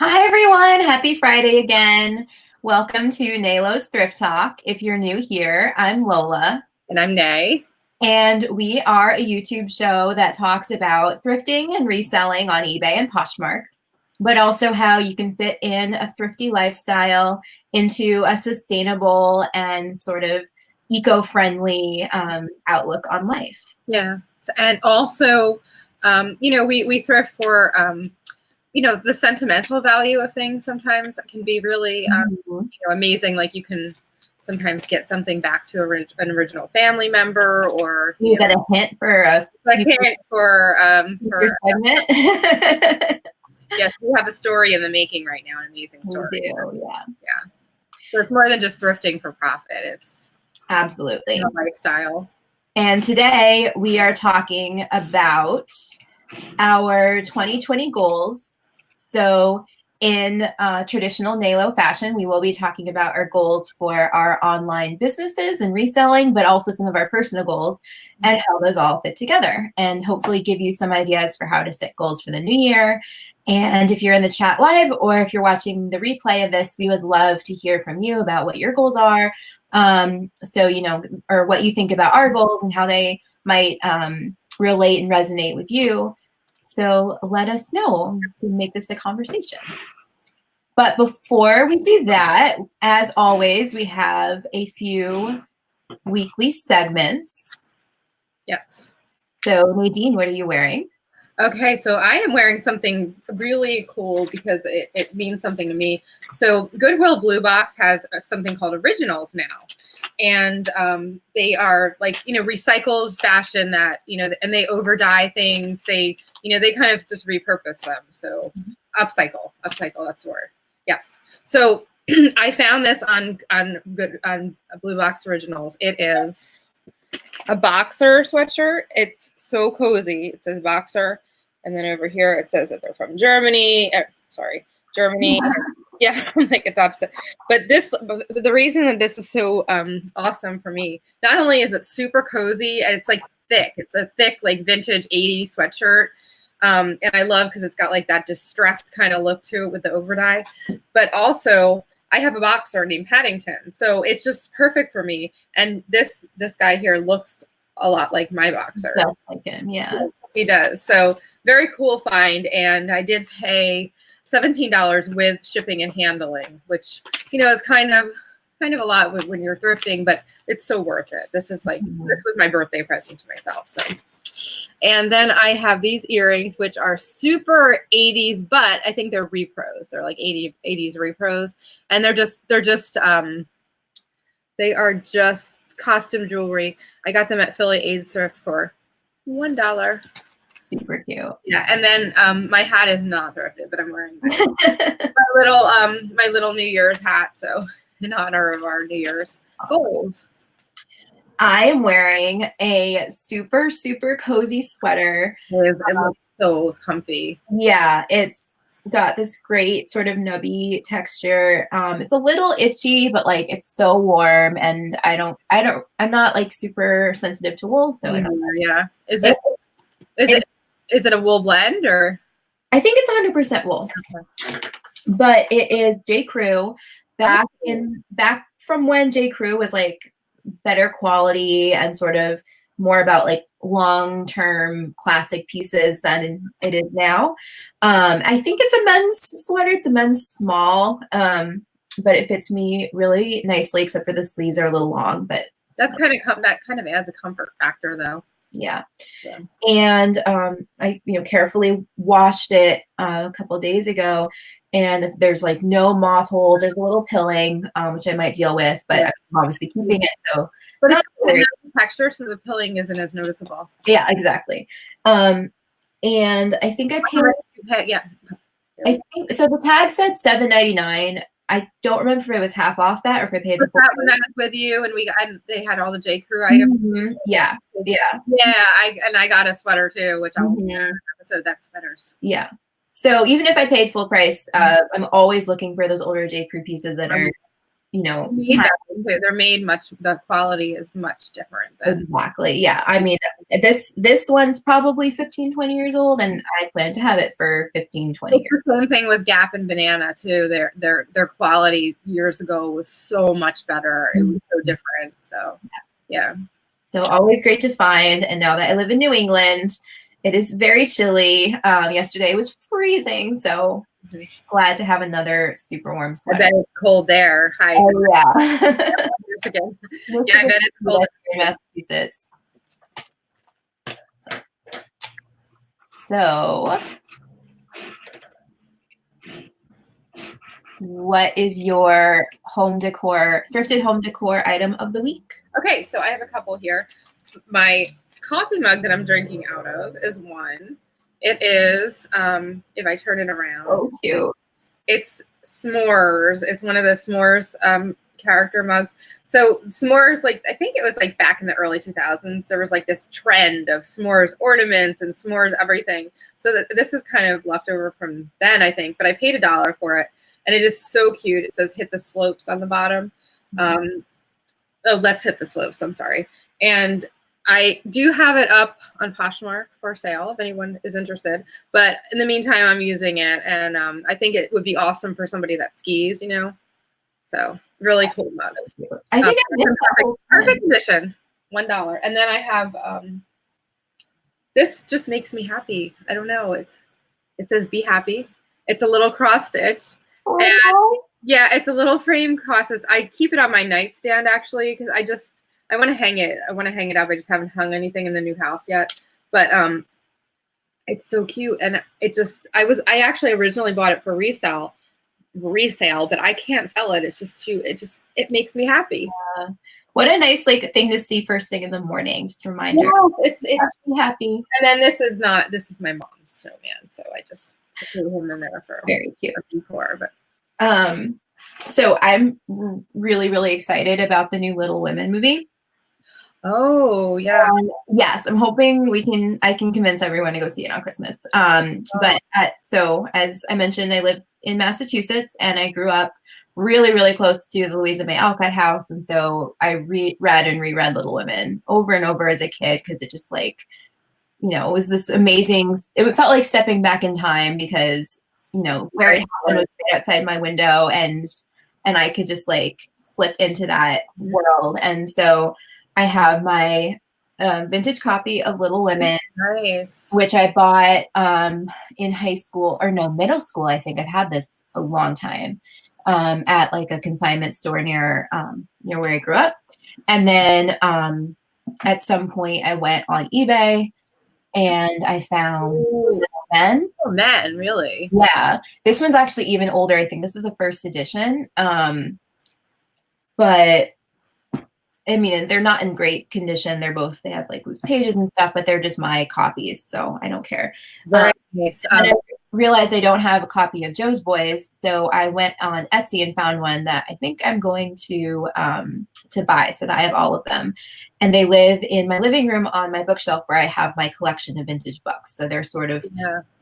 Hi, everyone. Happy Friday again. Welcome to Nalo's Thrift Talk. If you're new here, I'm Lola. And I'm Nay. And we are a YouTube show that talks about thrifting and reselling on eBay and Poshmark, but also how you can fit in a thrifty lifestyle into a sustainable and sort of eco-friendly outlook on life. Yeah. And also, we thrift for, the sentimental value of things sometimes can be really, amazing. Like you can sometimes get something back to an original family member, or Is that a hint for a hint for segment? Yes, we have a story in the making right now, an amazing story. We do, yeah. Yeah. So it's more than just thrifting for profit. It's absolutely a lifestyle. And today we are talking about our 2020 goals. So in traditional Nalo fashion, we will be talking about our goals for our online businesses and reselling, but also some of our personal goals and how those all fit together, and hopefully give you some ideas for how to set goals for the new year. And if you're in the chat live or if you're watching the replay of this, we would love to hear from you about what your goals are. Or what you think about our goals and how they might relate and resonate with you. So let us know. We can make this a conversation. But before we do that, as always, we have a few weekly segments. Yes. So Nadine, what are you wearing? Okay, so I am wearing something really cool because it means something to me. So Goodwill Blue Box has something called Originals now. And they are like, recycled fashion that, and they over dye things. They kind of just repurpose them. So upcycle, that's the word. Yes. So I found this on Blue Box Originals. It is a boxer sweatshirt. It's so cozy. It says boxer. And then over here, it says that they're from Germany. Germany. Yeah, like it's opposite. But the reason that this is so awesome for me, not only is it super cozy, and it's like thick. It's a thick, like vintage 80s sweatshirt. And I love because it's got like that distressed kind of look to it with the over dye. But also, I have a boxer named Paddington, so it's just perfect for me. And this guy here looks a lot like my boxer. Just like him, yeah. He does. So very cool find, and I did pay $17 with shipping and handling, which is kind of a lot when you're thrifting, but it's so worth it. This is like this was my birthday present to myself. So, and then I have these earrings, which are super 80s, but I think they're repros. They're like 80s repros, and they are just costume jewelry. I got them at Philly A's Thrift for $1. Super cute. Yeah, and then my hat is not thrifted, but I'm wearing my little New Year's hat, so in honor of our New Year's goals. I am wearing a super, super cozy sweater. It looks so comfy. Yeah, it's got this great sort of nubby texture. It's a little itchy, but like it's so warm, and I'm not like super sensitive to wool, so I don't know. Yeah. Is it a wool blend, or? I think it's 100% wool. Okay. But it is J. Crew back from when J. Crew was like better quality and sort of more about like long-term classic pieces than it is now. I think it's a men's sweater. It's a men's small, but it fits me really nicely, except for the sleeves are a little long. But that kind of adds a comfort factor, though. Yeah. And I carefully washed it a couple of days ago, and there's like no moth holes. There's a little pilling, which I might deal with, but I'm obviously keeping it. So, but it's a texture, so the pilling isn't as noticeable. Yeah, exactly. And I think I paid. Yeah. I think so. The tag said $7.99. I don't remember if it was half off that or if I paid the full price. When I was with you and they had all the J. Crew items. Mm-hmm. Yeah. I got a sweater too, which I'll episode that's sweaters. Yeah. So even if I paid full price, I'm always looking for those older J. Crew pieces that are Made that way too. They're made the quality is much different than exactly. Yeah. I mean, this one's probably 15, 20 years old, and I plan to have it for 15, 20 years. It's the same thing with Gap and Banana too. Their quality years ago was so much better. It was so different. So yeah. So always great to find. And now that I live in New England, it is very chilly. Yesterday it was freezing, so glad to have another super warm sweater. I bet it's cold there. Hi. Oh, yeah. Michigan. Yeah, I bet it's cold in Massachusetts. So, what is your thrifted home decor item of the week? Okay, so I have a couple here. My coffee mug that I'm drinking out of is one. It is, if I turn it around. Oh, cute. It's s'mores. It's one of the s'mores character mugs. So s'mores, like, I think it was like back in the early 2000s, there was like this trend of s'mores ornaments and s'mores everything. So this is kind of leftover from then, I think, but I paid $1 for it. And it is so cute. It says hit the slopes on the bottom. Let's hit the slopes. I'm sorry. And I do have it up on Poshmark for sale if anyone is interested. But in the meantime, I'm using it. And I think it would be awesome for somebody that skis, So really cool mug. I think perfect condition. $1. And then I have, this just makes me happy. I don't know. It says be happy. It's a little cross stitch. And yeah, it's a little frame cross stitch. I keep it on my nightstand actually, because I want to hang it. I want to hang it up. I just haven't hung anything in the new house yet. But it's so cute. And I actually originally bought it for resale, but I can't sell it. It's just it makes me happy. Yeah. What a nice thing to see first thing in the morning. Just a reminder. Yeah, it's happy. And then this is my mom's snowman. So I just threw him in there for very cute decor. But so I'm really, really excited about the new Little Women movie. Oh yeah. Yes, I'm hoping I can convince everyone to go see it on Christmas. But so as I mentioned, I live in Massachusetts and I grew up really, really close to the Louisa May Alcott house. And so I read and reread Little Women over and over as a kid because it just it was this amazing, it felt like stepping back in time because, where it happened was right outside my window and I could just slip into that world. And so I have my vintage copy of Little Women, nice, which I bought in high school or no, middle school. I think I've had this a long time at a consignment store near where I grew up. And then at some point I went on eBay and I found Little Men. Oh, men, really? Yeah. This one's actually even older. I think this is the first edition. But I mean, they're not in great condition. They have loose pages and stuff, but they're just my copies. So I don't care. Very nice. And I realized I don't have a copy of Joe's Boys. So I went on Etsy and found one that I think I'm going to buy so that I have all of them. And they live in my living room on my bookshelf where I have my collection of vintage books. So they're sort of,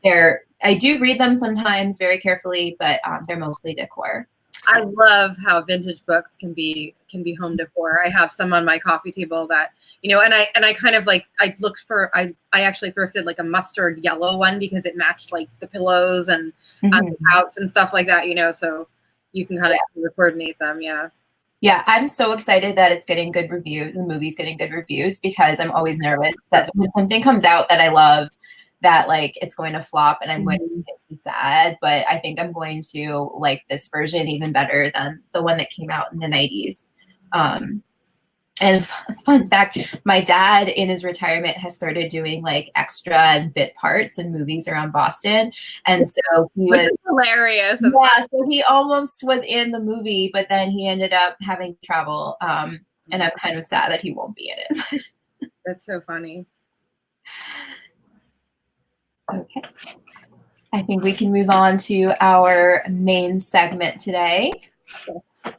I do read them sometimes very carefully, but they're mostly decor. I love how vintage books can be home decor. I have some on my coffee table that, and I kind of I looked for, I actually thrifted a mustard yellow one because it matched the pillows and the couch and stuff like that, so you can kind of coordinate them. Yeah. Yeah, I'm so excited that it's getting good reviews. The movie's getting good reviews because I'm always nervous that when something comes out that I love, that it's going to flop and I'm going to be sad. But I think I'm going to like this version even better than the one that came out in the 90s. And fun fact, my dad in his retirement has started doing extra and bit parts in movies around Boston. And so he was hilarious. Yeah, so he almost was in the movie, but then he ended up having travel. And I'm kind of sad that he won't be in it. That's so funny. Okay. I think we can move on to our main segment today. Yes.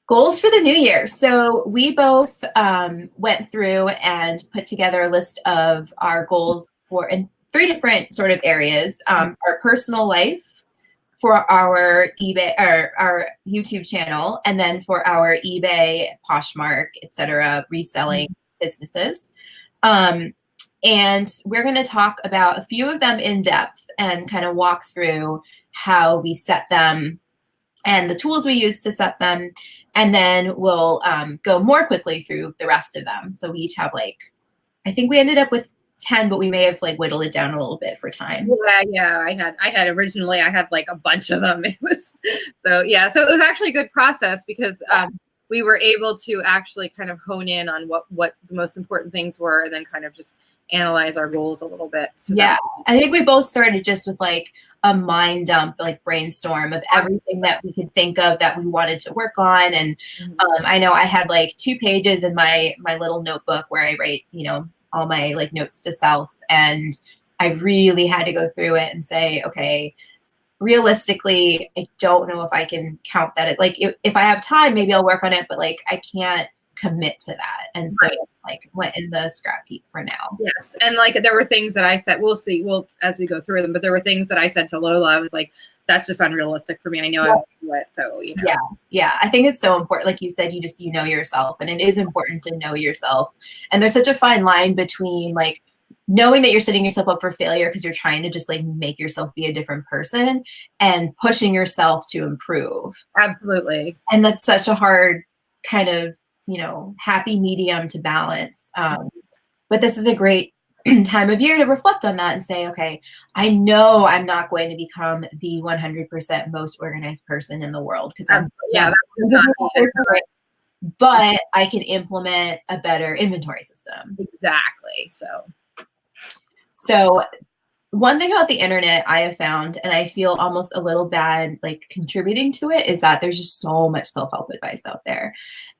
Goals for the new year. So we both went through and put together a list of our goals in 3 different sort of areas. Our personal life, for our eBay or our YouTube channel, and then for our eBay, Poshmark, etc., reselling businesses. And we're going to talk about a few of them in depth and kind of walk through how we set them and the tools we use to set them. And then we'll go more quickly through the rest of them. So we each have like, I think we ended up with 10, but we may have like whittled it down a little bit for time. Yeah. I had originally, I had like a bunch of them. It was, so yeah. So it was actually a good process because we were able to actually kind of hone in on what the most important things were, and then kind of just analyze our goals a little bit. So I think we both started just with like a mind dump, like brainstorm of everything that we could think of that we wanted to work on. And I know I had like 2 pages in my little notebook where I write, you know, all my like notes to self. And I really had to go through it and say, okay, realistically, I don't know if I can count that. Like if I have time, maybe I'll work on it, but like I can't commit to that. And so like went in the scrap heap for now. Yes. And like there were things that I said, we'll see, as we go through them, but there were things that I said to Lola, I was like, that's just unrealistic for me. I know I won't do it. So, you know. Yeah. I think it's so important. Like you said, you know yourself, and it is important to know yourself. And there's such a fine line between like knowing that you're setting yourself up for failure because you're trying to just like make yourself be a different person, and pushing yourself to improve. Absolutely. And that's such a hard kind of, you know, happy medium to balance. But this is a great time of year to reflect on that and say, okay, I know I'm not going to become the 100% most organized person in the world because I'm that's not right. But I can implement a better inventory system. Exactly. So one thing about the internet I have found, and I feel almost a little bad like contributing to it, is that there's just so much self-help advice out there.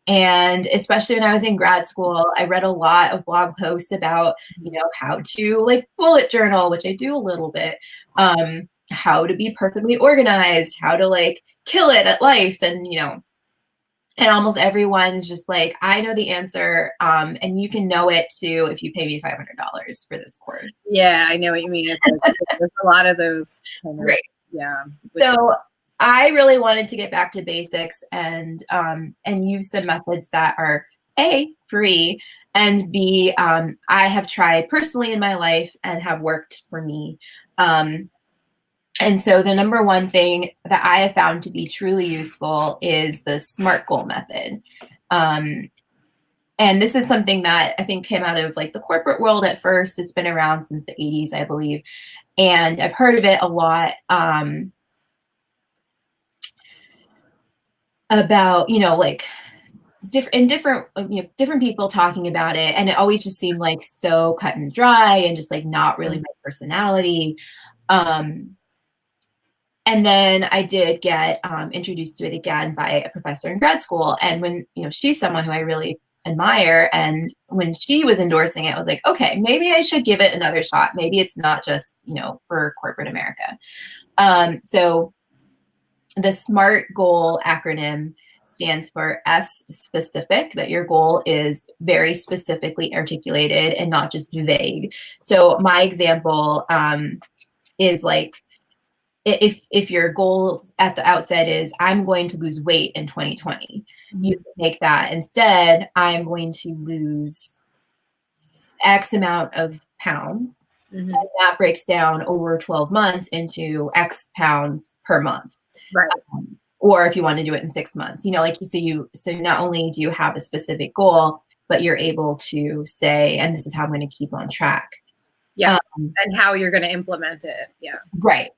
And especially when I was in grad school, I read a lot of blog posts about, you know, how to like bullet journal, which I do a little bit, how to be perfectly organized, how to like kill it at life. And, you know, and almost everyone is just like, I know the answer. And you can know it too if you pay me $500 for this course. Yeah, I know what you mean. There's a lot of those. Right. Yeah. So I really wanted to get back to basics and use some methods that are A, free, and B, I have tried personally in my life and have worked for me. And so the number one thing that I have found to be truly useful is the SMART goal method. And this is something that I think came out of like the corporate world at first. It's been around since the 80s, I believe. And I've heard of it a lot. About, you know, like different people talking about it, and it always just seemed like so cut and dry and just like not really my personality. And then I did get introduced to it again by a professor in grad school, and when, you know, she's someone who I really admire, and when she was endorsing it, I was like, okay, maybe I should give it another shot. Maybe it's not just, you know, for corporate America. So the SMART goal acronym stands for S, specific, that your goal is very specifically articulated and not just vague. So my example is like, if your goal at the outset is, I'm going to lose weight in 2020, you can make that instead, I'm going to lose X amount of pounds. And that breaks down over 12 months into X pounds per month. Right. Or if you want to do it in 6 months, you know, like so not only do you have a specific goal, but you're able to say, and this is how I'm going to keep on track. Yeah. And how you're going to implement it. Yeah. Right.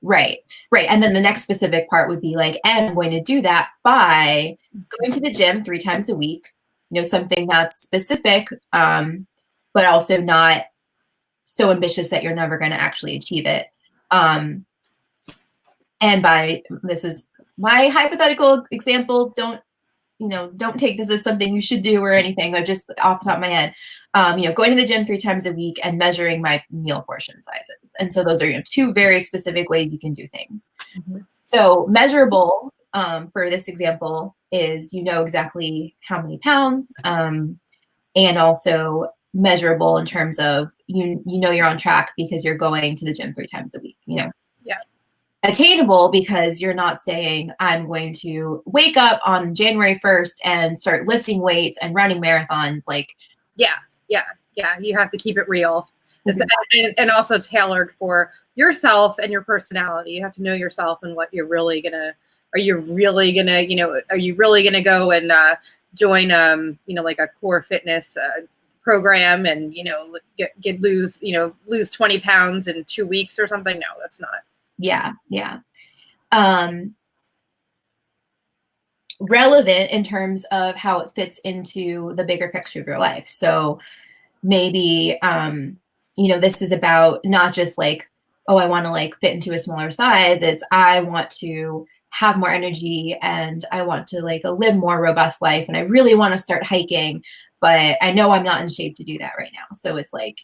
And then the next specific part would be like, and I'm going to do that by going to the gym 3 times a week, you know, something that's specific, but also not so ambitious that you're never going to actually achieve it. And this is my hypothetical example. Don't take this as something you should do or anything, but just off the top of my head, you know, going to the gym 3 times a week and measuring my meal portion sizes. And so those are, you know, 2 very specific ways you can do things. So measurable, for this example, is, you know, exactly how many pounds, and also measurable in terms of, you know, you're on track because you're going to the gym 3 times a week, you know? Yeah. attainable because you're not saying I'm going to wake up on January 1st and start lifting weights and running marathons. Like, yeah, you have to keep it real. Exactly. And also tailored for yourself and your personality. You have to know yourself and what you're really gonna. Are you really gonna, are you really gonna go and join, like a core fitness program and lose 20 pounds in 2 weeks or something? No, that's not. Yeah. Relevant in terms of how it fits into the bigger picture of your life. So maybe this is about not just like, oh, I want to like fit into a smaller size. It's I want to have more energy and I want to like live more robust life and I really want to start hiking, but I know I'm not in shape to do that right now. So it's like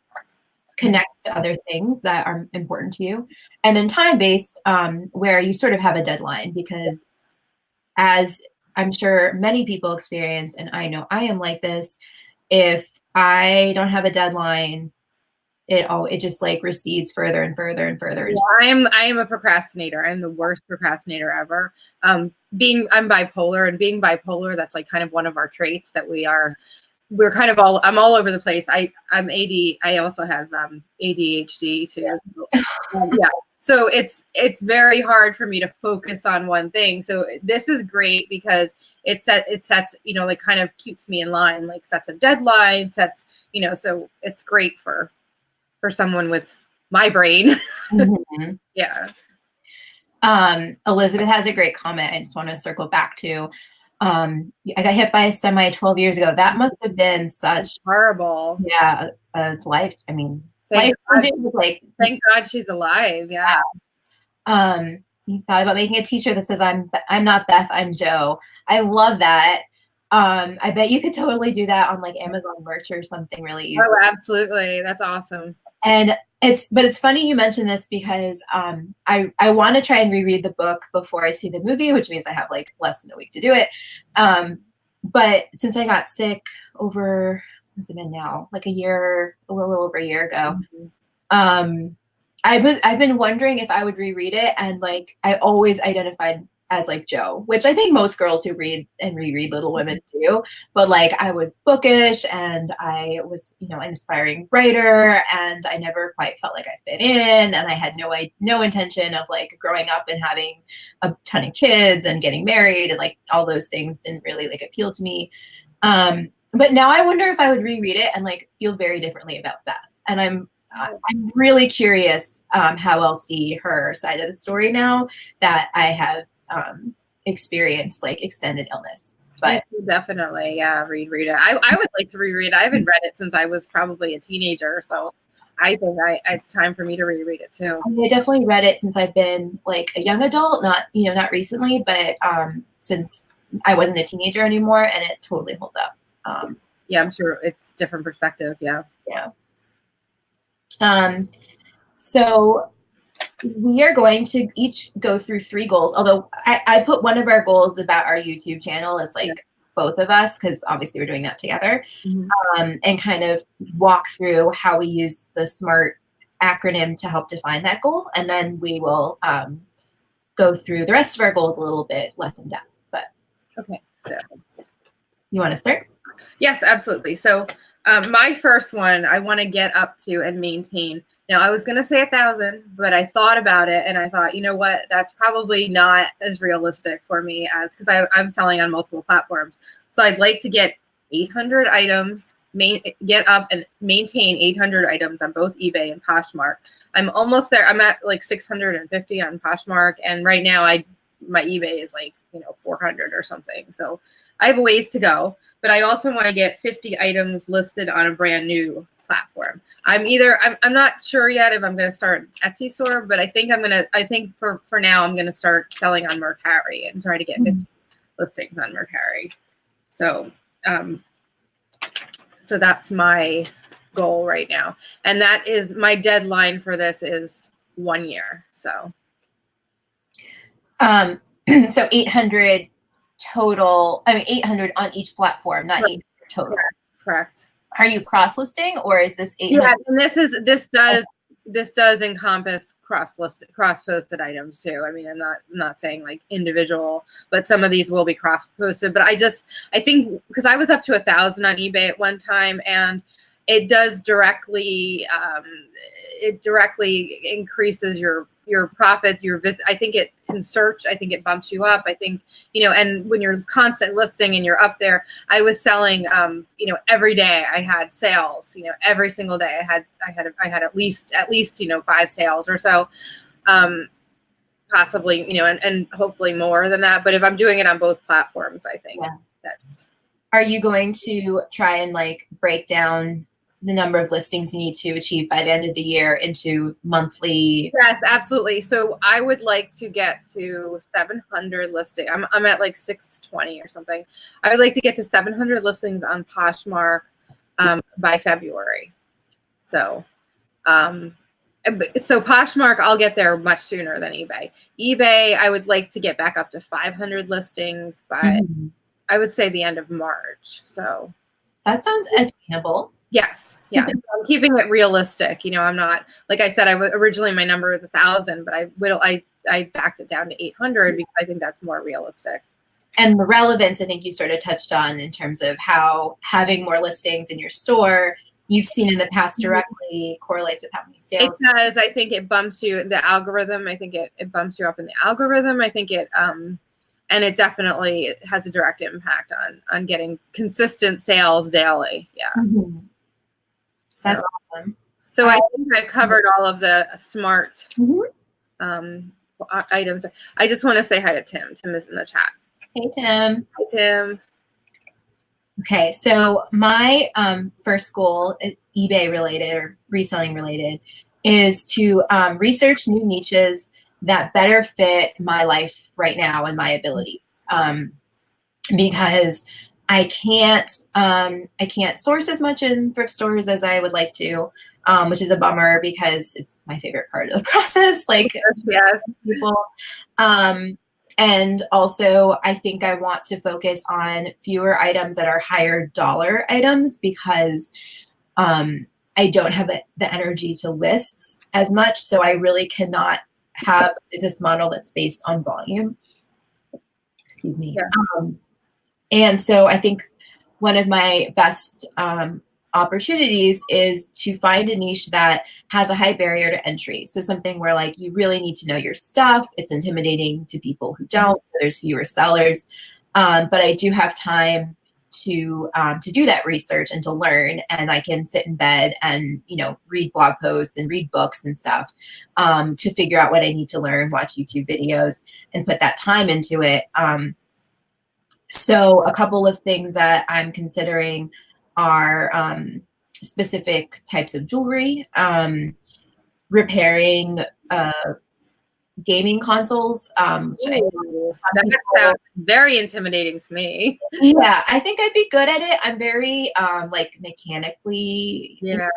connects to other things that are important to you. And then time-based, where you sort of have a deadline, because as I'm sure many people experience, and I know I am like this, if I don't have a deadline, it just like recedes further and further and further. Yeah, I am a procrastinator. I'm the worst procrastinator ever. I'm bipolar, and being bipolar, that's like kind of one of our traits that we're kind of I'm all over the place. I'm AD. I also have ADHD too. So, yeah. So it's very hard for me to focus on one thing. So this is great because it sets, like kind of keeps me in line, like sets a deadline, so it's great for someone with my brain. Mm-hmm. Yeah. Elizabeth has a great comment. I just want to circle back to, I got hit by a semi 12 years ago. That must have been such horrible. Yeah. A life. I mean, thank God she's alive. Yeah. You thought about making a t-shirt that says I'm not Beth, I'm Joe. I love that. I bet you could totally do that on like Amazon merch or something really easy. Oh, absolutely. That's awesome. And it's funny you mentioned this because I want to try and reread the book before I see the movie, which means I have like less than a week to do it. But since I got sick over, what's it been now? Like a little over a year ago. Mm-hmm. I've been wondering if I would reread it, and like I always identified as like Joe, which I think most girls who read and reread Little Women do. But like I was bookish and I was, an inspiring writer, and I never quite felt like I fit in, and I had no intention of like growing up and having a ton of kids and getting married, and like all those things didn't really like appeal to me. But now I wonder if I would reread it and like feel very differently about Beth. And I'm really curious how I'll see her side of the story now that I have experienced like extended illness. But definitely, yeah, reread it. I would like to reread it. I haven't read it since I was probably a teenager, so I think it's time for me to reread it too. I definitely read it since I've been like a young adult, not recently, but since I wasn't a teenager anymore, and it totally holds up. Yeah, I'm sure it's different perspective. Yeah. So we are going to each go through 3 goals, although I put one of our goals about our YouTube channel as like both of us, because obviously we're doing that together, and kind of walk through how we use the SMART acronym to help define that goal. And then we will go through the rest of our goals a little bit less in depth. But okay, so you want to start? Yes, absolutely. So my first one, I want to get up to and maintain. Now, I was going to say 1,000, but I thought about it and I thought, you know what, that's probably not as realistic for me because I'm selling on multiple platforms. So I'd like to get 800 items, get up and maintain 800 items on both eBay and Poshmark. I'm almost there. I'm at like 650 on Poshmark. And right now my eBay is like, 400 or something. So I have a ways to go, but I also want to get 50 items listed on a brand new platform. I'm not sure yet if I'm going to start Etsy store, but I think for now I'm going to start selling on Mercari and try to get 50 listings on Mercari. So, so that's my goal right now. And that is my deadline for this is 1 year. So, so 800 total, 800 on each platform, not 800 total. Correct. Are you cross-listing or is this 800? Yeah, and this this does encompass cross-posted items too. I mean, I'm not saying like individual, but some of these will be cross-posted. But I think because I was up to 1,000 on eBay at one time, and it does directly increases your profits, your visit. I think it in search, I think it bumps you up. I think, and when you're constant listing and you're up there, I was selling, every day I had sales, every single day I had at least 5 sales or so, possibly, and hopefully more than that. But if I'm doing it on both platforms, I think that's. Are you going to try and like break down the number of listings you need to achieve by the end of the year into monthly? Yes, absolutely. So I would like to get to 700 listings. I'm at like 620 or something. I would like to get to 700 listings on Poshmark by February. So Poshmark, I'll get there much sooner than eBay. eBay, I would like to get back up to 500 listings by, I would say, the end of March. So that sounds attainable. Yes. Yeah. I'm keeping it realistic. I'm not, like I said, originally my number was 1,000, but I backed it down to 800 because I think that's more realistic. And the relevance, I think you sort of touched on in terms of how having more listings in your store, you've seen in the past directly correlates with how many sales. It does. I think it bumps you, the algorithm. I think it bumps you up in the algorithm. I think it, and it definitely has a direct impact on getting consistent sales daily. Yeah. Mm-hmm. That's awesome. So I think I've covered all of the smart items. I just want to say hi to Tim. Tim is in the chat. Hey, Tim. Hi, Tim. Okay, so my first goal, eBay related or reselling related, is to research new niches that better fit my life right now and my abilities. Because I can't source as much in thrift stores as I would like to, which is a bummer because it's my favorite part of the process. Like, yes, people. And also, I think I want to focus on fewer items that are higher dollar items because I don't have the energy to list as much. So I really cannot have a business model that's based on volume. Excuse me. Yeah. And so I think one of my best opportunities is to find a niche that has a high barrier to entry. So something where like you really need to know your stuff. It's intimidating to people who don't. There's fewer sellers, but I do have time to do that research and to learn. And I can sit in bed and read blog posts and read books and stuff to figure out what I need to learn, watch YouTube videos, and put that time into it. So a couple of things that I'm considering are specific types of jewelry, repairing gaming consoles. That sounds very intimidating to me. Yeah, I think I'd be good at it. I'm very like mechanically. Yeah.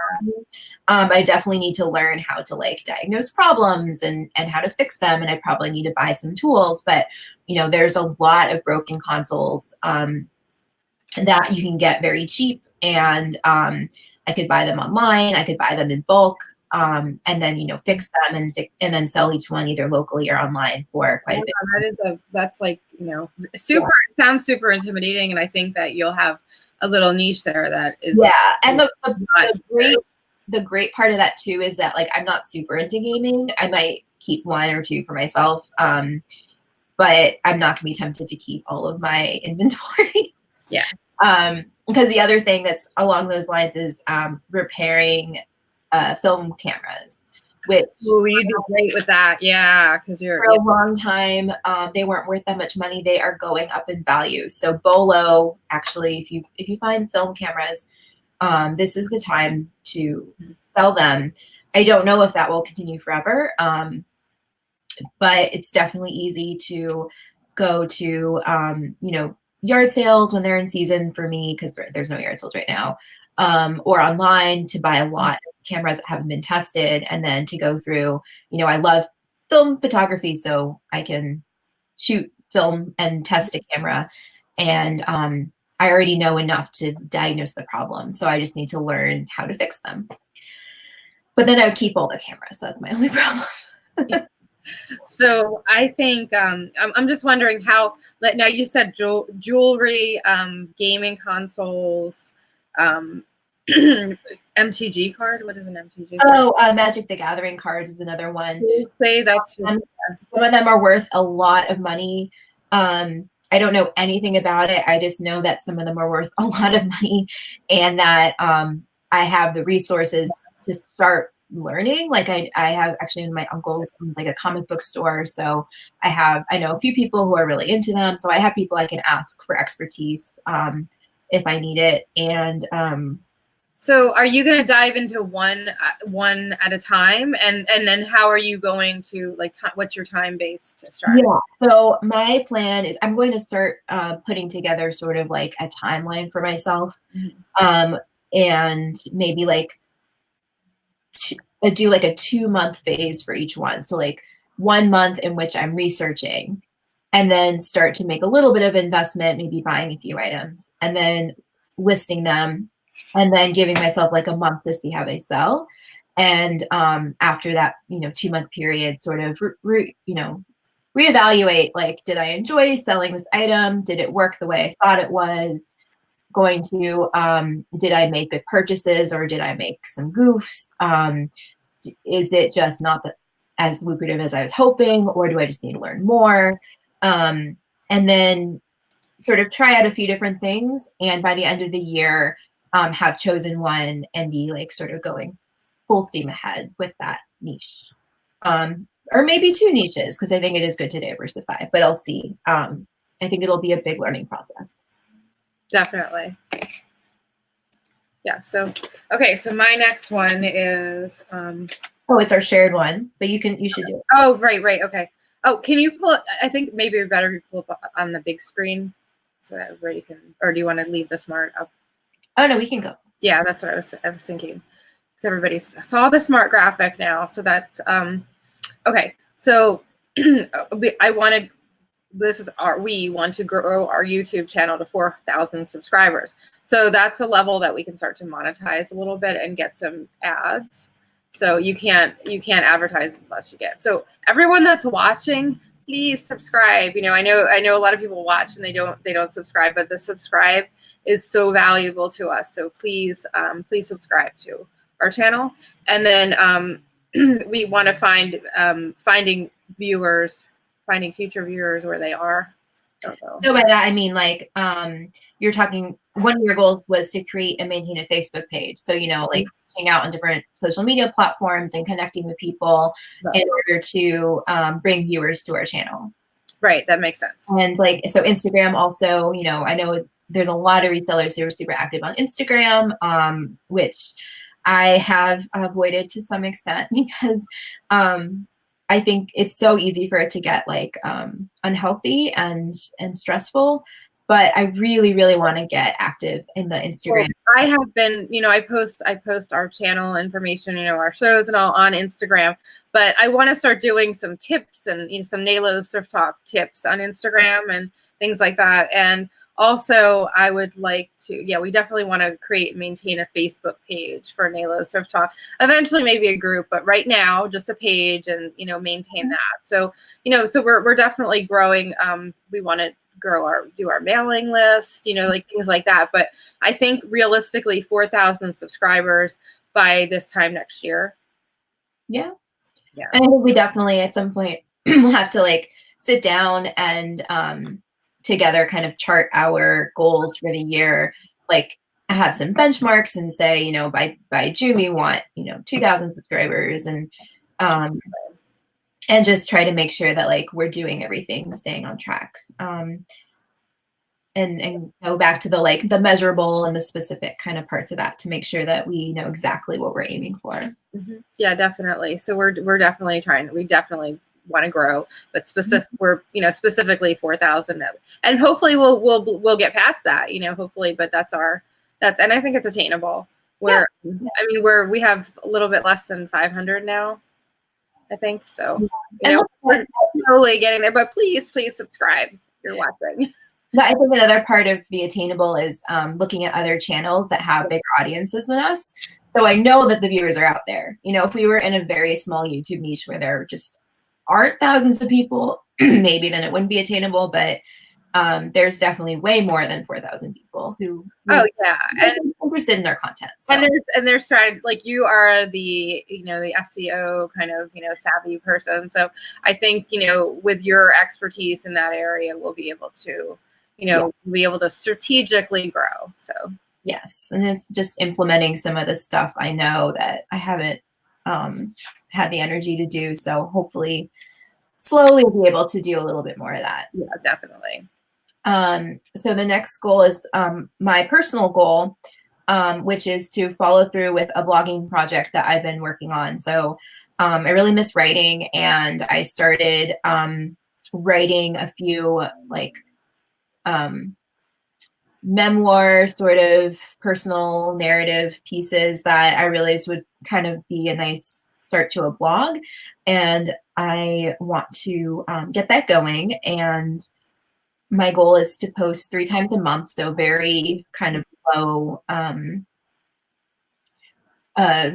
I definitely need to learn how to like diagnose problems and how to fix them, and I probably need to buy some tools. But there's a lot of broken consoles that you can get very cheap, and I could buy them online. I could buy them in bulk. And then fix them and then sell each one either locally or online for quite a bit. That's like super. It sounds super intimidating, and I think that you'll have a little niche there that is And the great part of that too is that like I'm not super into gaming. I might keep one or two for myself, but I'm not gonna be tempted to keep all of my inventory. Yeah. Because the other thing that's along those lines is repairing film cameras, which you'd be great with that. Yeah, because for a long time they weren't worth that much money. They are going up in value. So Bolo, actually, if you find film cameras, this is the time to sell them. I don't know if that will continue forever, but it's definitely easy to go to yard sales when they're in season for me, because there's no yard sales right now, or online to buy a lot of cameras that haven't been tested, and then to go through, I love film photography, so I can shoot film and test a camera, and I already know enough to diagnose the problem, so I just need to learn how to fix them. But then I would keep all the cameras. So that's my only problem. So I think I'm just wondering how. Now you said jewelry, gaming consoles, MTG cards. What is an MTG card? Oh, Magic the Gathering cards is another one. Say that's some of them are worth a lot of money. I don't know anything about it. I just know that some of them are worth a lot of money, and that I have the resources to start learning. Like I have actually my uncle's like a comic book store, so I know a few people who are really into them. So I have people I can ask for expertise if I need it, and so are you going to dive into one at a time, and then how are you going to like what's your time base to start? Yeah, so my plan is I'm going to start putting together sort of like a timeline for myself, and maybe like do like a 2-month phase for each one. So like 1 month in which I'm researching, and then start to make a little bit of investment, maybe buying a few items, and then listing them, and then giving myself like a month to see how they sell. And after that, 2-month period, sort of, reevaluate, like, did I enjoy selling this item? Did it work the way I thought it was going to? Did I make good purchases, or did I make some goofs? Is it just not as lucrative as I was hoping, or do I just need to learn more? And then sort of try out a few different things, and by the end of the year, have chosen one and be like sort of going full steam ahead with that niche. Or maybe 2 niches, because I think it is good to diversify, but I'll see. I think it'll be a big learning process. Definitely. Yeah. So, okay. So my next one is. Oh, it's our shared one, but you should do it. Oh, right. Okay. Oh, can you pull it? I think maybe it better be pull up on the big screen so that everybody can, or do you want to leave the smart up? Oh, no, we can go. Yeah, that's what I was thinking. Because everybody saw the smart graphic now. So that's, okay. So we want to grow our YouTube channel to 4,000 subscribers. So that's a level that we can start to monetize a little bit and get some ads. So you can't advertise unless you get. So everyone that's watching, please subscribe. I know a lot of people watch and they don't subscribe, but the subscribe is so valuable to us. So please subscribe to our channel. And then we want to finding future viewers where they are. So by that I mean, like, you're talking, one of your goals was to create and maintain a Facebook page. So like reaching out on different social media platforms and connecting with people in order to bring viewers to our channel. Right, that makes sense. And like, so Instagram also, I know there's a lot of resellers who are super active on Instagram, which I have avoided to some extent because I think it's so easy for it to get like unhealthy and stressful. But I really, really want to get active in the Instagram. Well, I have been, I post our channel information, our shows and all on Instagram. But I want to start doing some tips and some NALO Thrift Talk tips on Instagram and things like that. And also, I would like to, we definitely want to create and maintain a Facebook page for NALO Thrift Talk. Eventually, maybe a group, but right now, just a page and maintain that. So so we're definitely growing. We want to do our mailing list, like things like that. But I think realistically 4,000 subscribers by this time next year. Yeah. And I think we definitely at some point we'll have to like sit down and together kind of chart our goals for the year, like have some benchmarks and say, by June we want, 2,000 subscribers, and just try to make sure that like we're doing everything, staying on track, and go back to the measurable and the specific kind of parts of that to make sure that we know exactly what we're aiming for. Mm-hmm. Yeah, definitely. So we're definitely trying. We definitely want to grow, but we're specifically 4,000, and hopefully we'll get past that. Hopefully, but and I think it's attainable. I mean we have a little bit less than 500 now. I think so. We're slowly getting there, but please subscribe if you're watching. But I think another part of the attainable is looking at other channels that have bigger audiences than us. So I know that the viewers are out there. You know, if we were in a very small YouTube niche where there just aren't thousands of people, maybe then it wouldn't be attainable. But there's definitely way more than 4,000 people who Oh yeah, are interested in our content. So. And there's strategy, like you are the, you know, the SEO kind of, you know, savvy person. So I think, you know, with your expertise in that area, we'll be able to, you know, be able to strategically grow. So yes, and it's just implementing some of the stuff I know that I haven't had the energy to do. So hopefully, slowly we'll be able to do a little bit more of that. Yeah, definitely. So the next goal is my personal goal, which is to follow through with a blogging project that I've been working on. So I really miss writing, and I started writing a few like memoir sort of personal narrative pieces that I realized would kind of be a nice start to a blog. And I want to get that going. And my goal is to post 3 times a month. So very kind of low,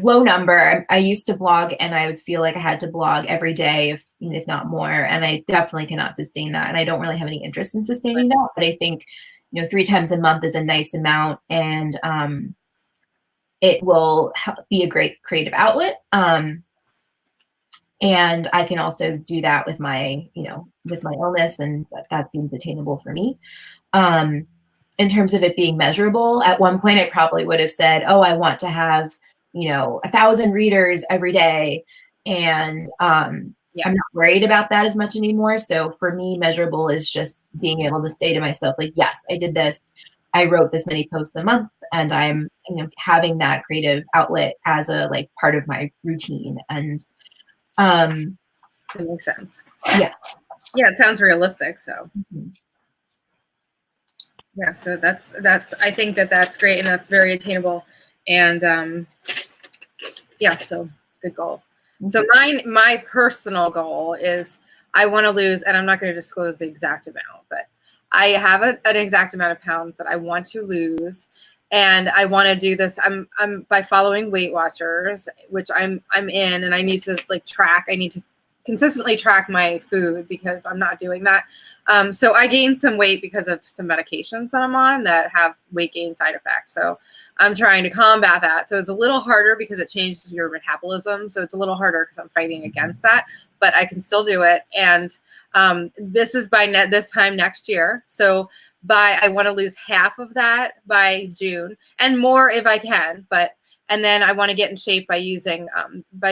low number. I used to blog and I would feel like I had to blog every day, if not more. And I definitely cannot sustain that. And I don't really have any interest in sustaining that. But I think, 3 times a month is a nice amount, and it will be a great creative outlet. And I can also do that with my, with my illness, and that seems attainable for me. In terms of it being measurable, at one point I probably would have said, oh, I want to have, 1,000 readers every day. And I'm not worried about that as much anymore. So for me, measurable is just being able to say to myself, like, yes, I did this. I wrote this many posts a month, and I'm, having that creative outlet as a part of my routine. And that makes sense. Yeah, it sounds realistic. So mm-hmm. Yeah, so that's I think that's great, and that's very attainable. And yeah, so good goal. Mm-hmm. So my personal goal is I want to lose, and I'm not going to disclose the exact amount, but I have an exact amount of pounds that I want to lose. And I want to do this. I'm by following Weight Watchers, which I'm in, and I need to track. I need to consistently track my food because I'm not doing that. So I gained some weight because of some medications that I'm on that have weight gain side effects. So I'm trying to combat that. So it's a little harder because it changes your metabolism. So it's a little harder because I'm fighting against that, but I can still do it. And this is by this time next year. So I want to lose half of that by June, and more if I can, and then I want to get in shape by using,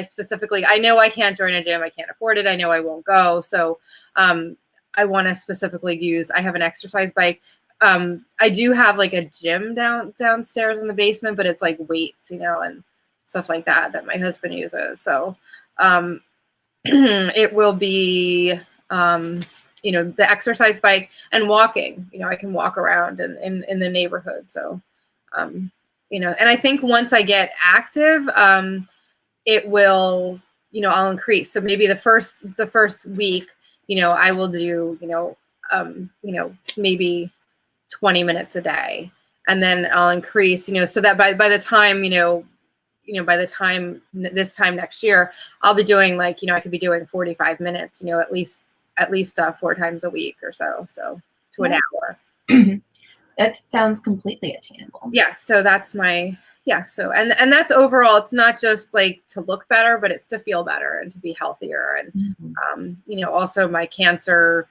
specifically, I know I can't join a gym. I can't afford it. I know I won't go. So I want to specifically I have an exercise bike. I do have a gym downstairs in the basement, but it's weights, and stuff like that my husband uses. So it will be, the exercise bike and walking. I can walk around in the neighborhood. So, and I think once I get active, it will, I'll increase. So maybe the first week, I will do, maybe 20 minutes a day, and then I'll increase, so that by the time, by the time this time next year, I'll be doing I could be doing 45 minutes, at least 4 times a week or so to an hour. That sounds completely attainable. Yeah, so that's so and that's overall. It's not just to look better, but it's to feel better and to be healthier. And also my cancer,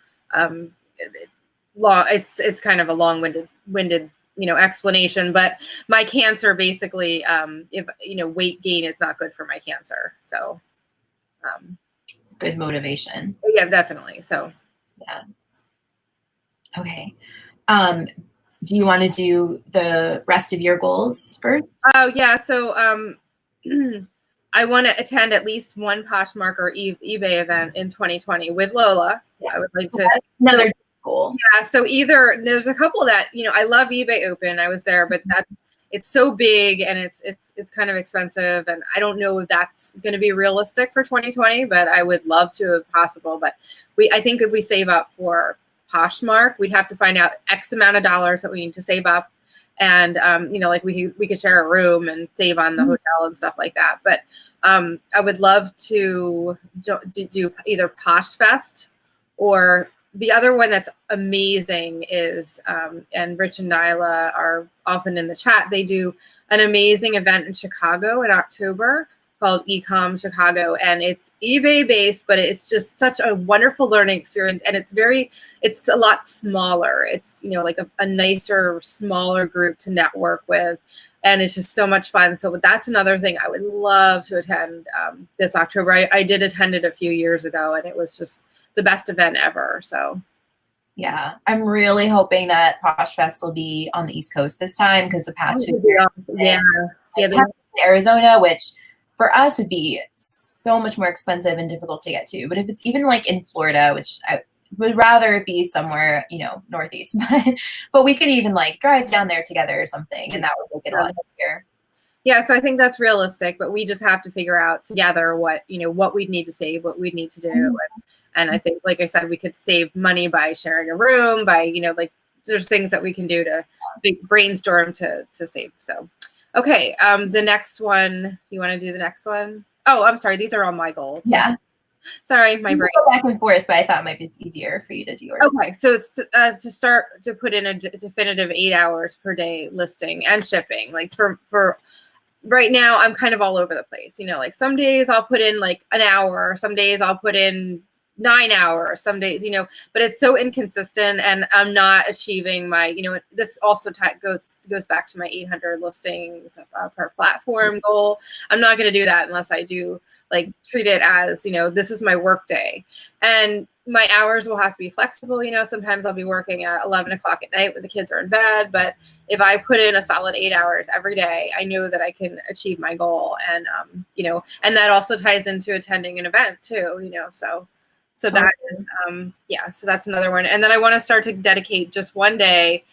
it's kind of a long-winded explanation, but my cancer basically, if weight gain is not good for my cancer. So it's good motivation. Yeah, definitely. So yeah. Okay. Do you want to do the rest of your goals first? Oh yeah. So I want to attend at least one Poshmark or eBay event in 2020 with Lola. Yes. I would like to. Another goal. Yeah. So either there's a couple that I love eBay Open. I was there, but it's so big and it's kind of expensive, and I don't know if that's going to be realistic for 2020. But I would love to if possible. But I think if we save up for Poshmark, we'd have to find out X amount of dollars that we need to save up, And like we could share a room and save on the hotel and stuff like that. But I would love to do either Posh Fest, or the other one that's amazing is, and Rich and Nyla are often in the chat, they do an amazing event in Chicago in October called Ecom Chicago, and it's eBay based, but it's just such a wonderful learning experience, and it's a lot smaller. It's like a nicer, smaller group to network with, and it's just so much fun. So that's another thing I would love to attend this October. I did attend it a few years ago, and it was just the best event ever. So yeah, I'm really hoping that Posh Fest will be on the East Coast this time, because the past few years, in Arizona, which for us would be so much more expensive and difficult to get to. But if it's even like in Florida, which I would rather it be somewhere, Northeast, but we could even like drive down there together or something, and that would make it a lot easier. Yeah, so I think that's realistic, but we just have to figure out together what we'd need to save, what we'd need to do. And I think, like I said, we could save money by sharing a room, by, like there's things that we can do to brainstorm to save. So, okay, the next one, you want to do the next one? Oh, I'm sorry, these are all my goals. Yeah. Sorry, my brain. Go back and forth, but I thought it might be easier for you to do yours. Okay, so it's to start to put in a definitive 8 hours per day listing and shipping. Like for right now, I'm kind of all over the place. Like some days I'll put in like an hour, some days I'll put in 9 hours, some days, but it's so inconsistent, and I'm not achieving my, this also goes back to my 800 listings per platform goal. I'm not going to do that unless I do treat it as, this is my work day, and my hours will have to be flexible. Sometimes I'll be working at 11 o'clock at night when the kids are in bed, but if I put in a solid 8 hours every day, I know that I can achieve my goal. And, and that also ties into attending an event too, so that is, so that's another one. And then I want to start to dedicate just one day,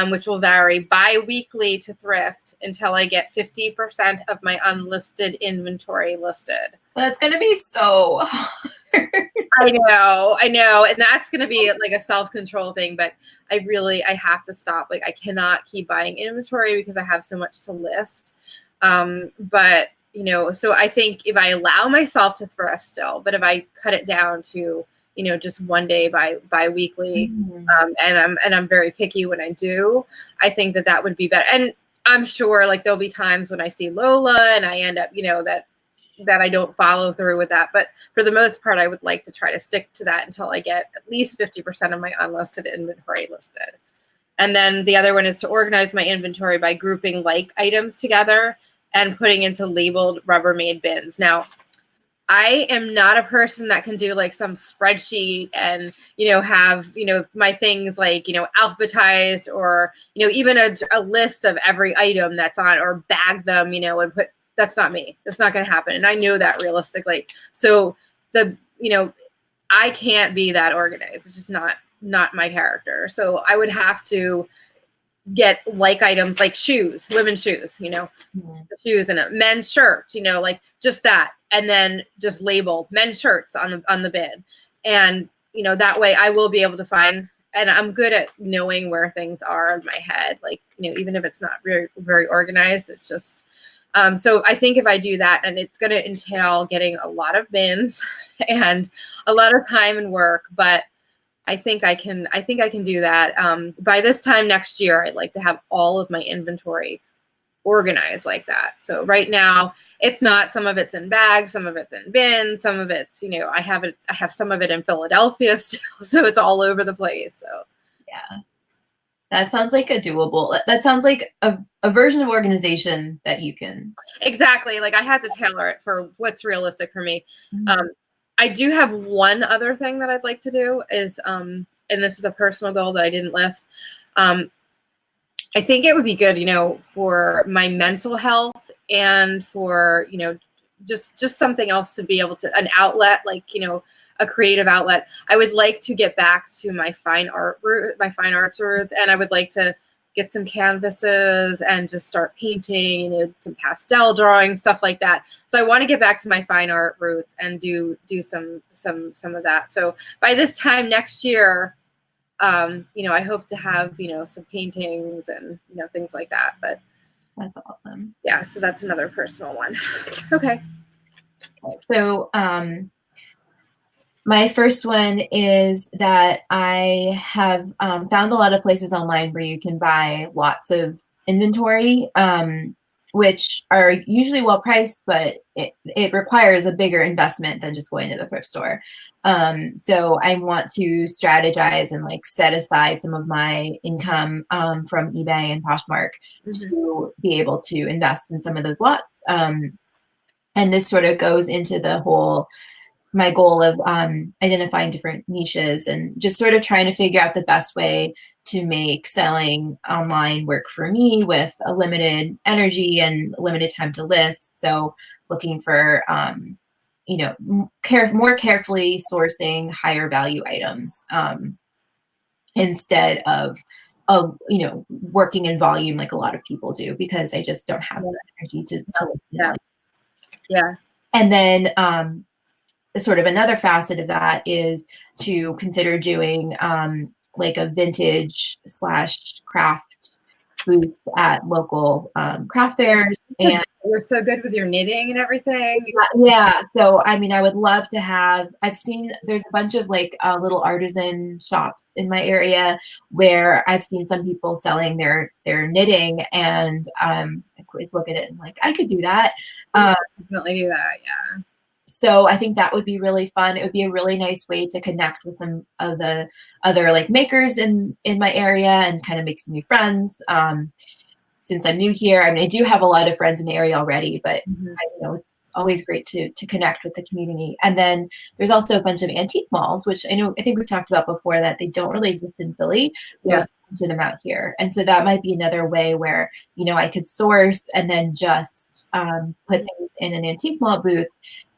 which will vary bi-weekly, to thrift until I get 50% of my unlisted inventory listed. That's going to be so hard. I know. And that's going to be like a self-control thing, but I have to stop. I cannot keep buying inventory because I have so much to list. But so I think if I allow myself to thrift still, but if I cut it down to, just one day bi-weekly, and I'm very picky when I do, I think that would be better. And I'm sure there'll be times when I see Lola and I end up, that I don't follow through with that. But for the most part, I would like to try to stick to that until I get at least 50% of my unlisted inventory listed. And then the other one is to organize my inventory by grouping items together and putting into labeled Rubbermaid bins. Now, I am not a person that can do some spreadsheet and, have, my things alphabetized, or, even a list of every item that's on, or bag them, and put, that's not me. That's not going to happen. And I know that realistically. So I can't be that organized. It's just not my character. So I would have to get items like shoes, women's shoes, the shoes, and a men's shirt, just that, and then just label men's shirts on the bin. And that way I will be able to find, and I'm good at knowing where things are in my head, even if it's not very, very organized. It's just so I think if I do that, and it's going to entail getting a lot of bins and a lot of time and work, but I think I can do that. By this time next year, I'd like to have all of my inventory organized like that. So right now it's not, some of it's in bags, some of it's in bins, some of it's, I have some of it in Philadelphia still, so it's all over the place. So yeah, that sounds like a doable, that sounds like a version of organization that you can. Exactly. I had to tailor it for what's realistic for me. I do have one other thing that I'd like to do is, and this is a personal goal that I didn't list. I think it would be good, for my mental health and for, just something else to be able to, an outlet, a creative outlet. I would like to get back to my fine arts roots, and I would like to get some canvases and just start painting, some pastel drawing, stuff like that. So I want to get back to my fine art roots and do some of that. So by this time next year, You know, I hope to have, you know, some paintings and, you know, things like that. But That's awesome. yeah, so that's another personal one. Okay. So my first one is that I have found a lot of places online where you can buy lots of inventory, which are usually well priced, but it requires a bigger investment than just going to the thrift store. So I want to strategize and like set aside some of my income from eBay and Poshmark to be able to invest in some of those lots. And this sort of goes into the whole my goal of identifying different niches and just sort of trying to figure out the best way to make selling online work for me with a limited energy and limited time to list. So looking for, you know, more carefully sourcing higher value items instead of, you know, working in volume like a lot of people do, because I just don't have the energy to list in volume. Yeah. And then sort of another facet of that is to consider doing like a vintage / craft booth at local craft fairs. And you're so good with your knitting and everything. Yeah. So, I mean, I would love to have, I've seen there's a bunch of like little artisan shops in my area where I've seen some people selling their knitting, and I always look at it and like, I could do that. Definitely do that. Yeah. So I think that would be really fun. It would be a really nice way to connect with some of the other like makers in my area and kind of make some new friends. Since I'm new here, I mean, I do have a lot of friends in the area already, but you know, it's always great to connect with the community. And then there's also a bunch of antique malls, which I think we've talked about before, that they don't really exist in Philly. There's a bunch of them out here. And so that might be another way where, you know, I could source and then just put things in an antique mall booth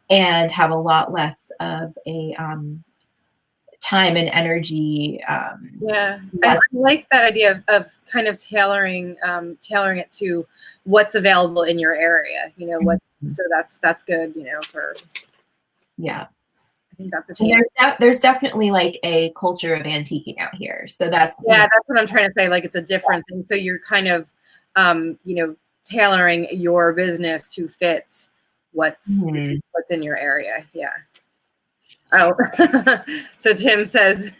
and have a lot less of a time and energy. Yeah, I like that idea of kind of tailoring it to what's available in your area. You know what? So that's good. You know, for yeah. I think that's the there's definitely like a culture of antiquing out here. So that's that's what I'm trying to say. Like it's a different thing. So you're kind of you know, tailoring your business to fit what's in your area. Yeah. Oh, so Tim says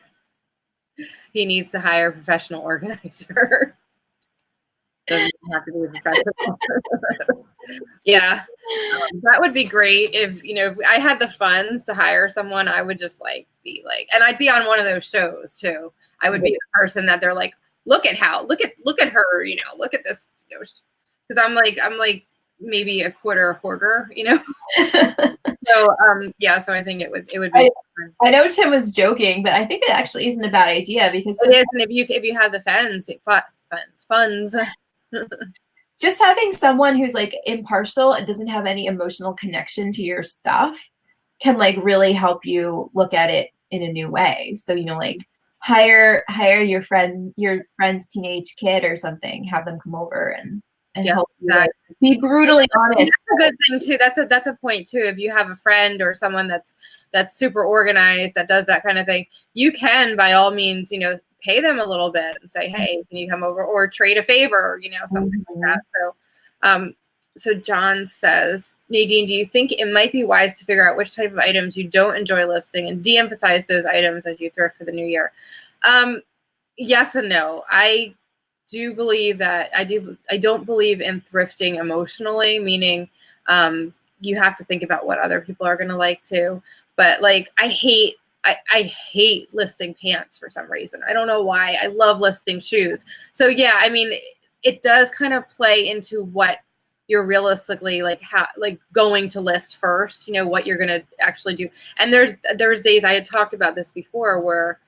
he needs to hire a professional organizer. Doesn't have to be a professional. Yeah, that would be great if, you know, if I had the funds to hire someone. I would just like be like, and I'd be on one of those shows too. I would be the person that they're like, look at her, you know, look at this, you know, because I'm like maybe a quarter hoarder, you know. So yeah, so I think it would be. I know Tim was joking, but I think it actually isn't a bad idea, because it is, and if you have the funds. Just having someone who's like impartial and doesn't have any emotional connection to your stuff can like really help you look at it in a new way. So, you know, like hire your friend's teenage kid or something, have them come over and help you like, be brutally honest. That's a good thing too. That's a point too. If you have a friend or someone that's super organized, that does that kind of thing, you can by all means, you know, pay them a little bit and say, hey, can you come over, or trade a favor, you know, something like that. So so John says, Nadine, do you think it might be wise to figure out which type of items you don't enjoy listing and de-emphasize those items as you thrift for the new year? Yes and no. I do believe that I don't believe in thrifting emotionally, meaning you have to think about what other people are going to like too. But like I hate listing pants for some reason. I don't know why. I love listing shoes. So yeah, I mean, it does kind of play into what you're realistically like going to list first, you know, what you're going to actually do. And there's days, I had talked about this before, where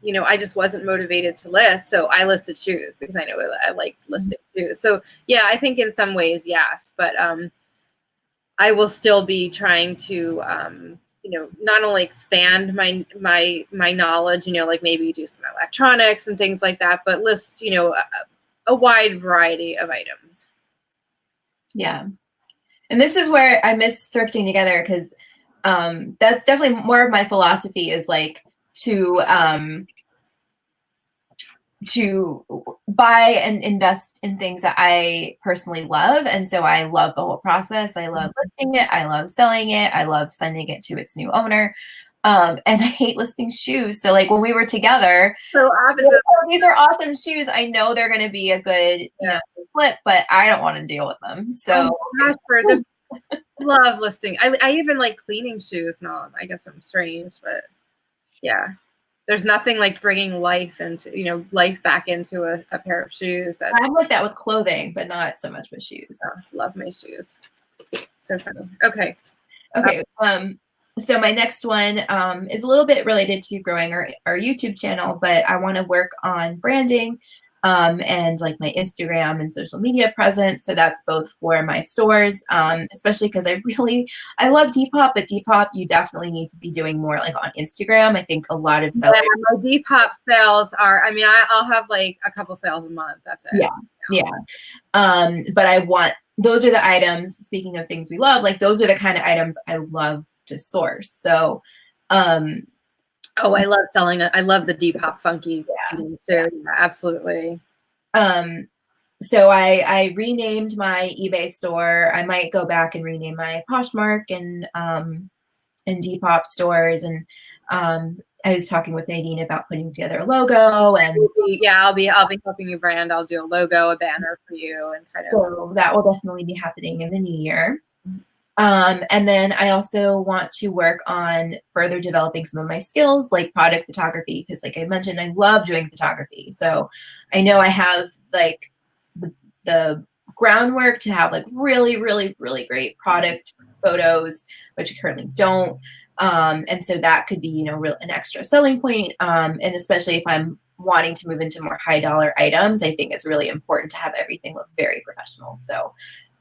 you know, I just wasn't motivated to list. So I listed shoes because I know I like listing shoes. So yeah, I think in some ways, yes, but I will still be trying to you know, not only expand my knowledge, you know, like maybe do some electronics and things like that, but list, you know, a wide variety of items. Yeah. And this is where I miss thrifting together, because that's definitely more of my philosophy, is like to to buy and invest in things that I personally love. And so I love the whole process. I love listing it. I love selling it. I love sending it to its new owner. And I hate listing shoes. So like when we were together, So opposite. these are awesome shoes. I know they're going to be a good, flip, but I don't want to deal with them. So There's love listing. I even like cleaning shoes. No, I guess I'm strange, but yeah. There's nothing like bringing life into, life back into a pair of shoes. I'm like that with clothing, but not so much with shoes. Oh, love my shoes. So funny. Okay. Okay. So my next one is a little bit related to growing our YouTube channel, but I want to work on branding and like my Instagram and social media presence. So that's both for my stores, especially because I love Depop, but Depop, you definitely need to be doing more like on Instagram. I think a lot of sellers. Yeah, my Depop sales are, I'll have like a couple sales a month. That's it. Yeah. But those are the items, speaking of things we love, like those are the kind of items I love to source. So, I love selling it. I love the Depop funky. Yeah, absolutely. So I renamed my eBay store. I might go back and rename my Poshmark and Depop stores. And I was talking with Nadine about putting together a logo, and I'll be helping you brand. I'll do a logo, a banner for you, and so that will definitely be happening in the new year. And then I also want to work on further developing some of my skills like product photography, because like I mentioned, I love doing photography. So I know I have like the groundwork to have like really, really, really great product photos, which I currently don't. And so that could be, an extra selling point. And especially if I'm wanting to move into more high dollar items, I think it's really important to have everything look very professional. So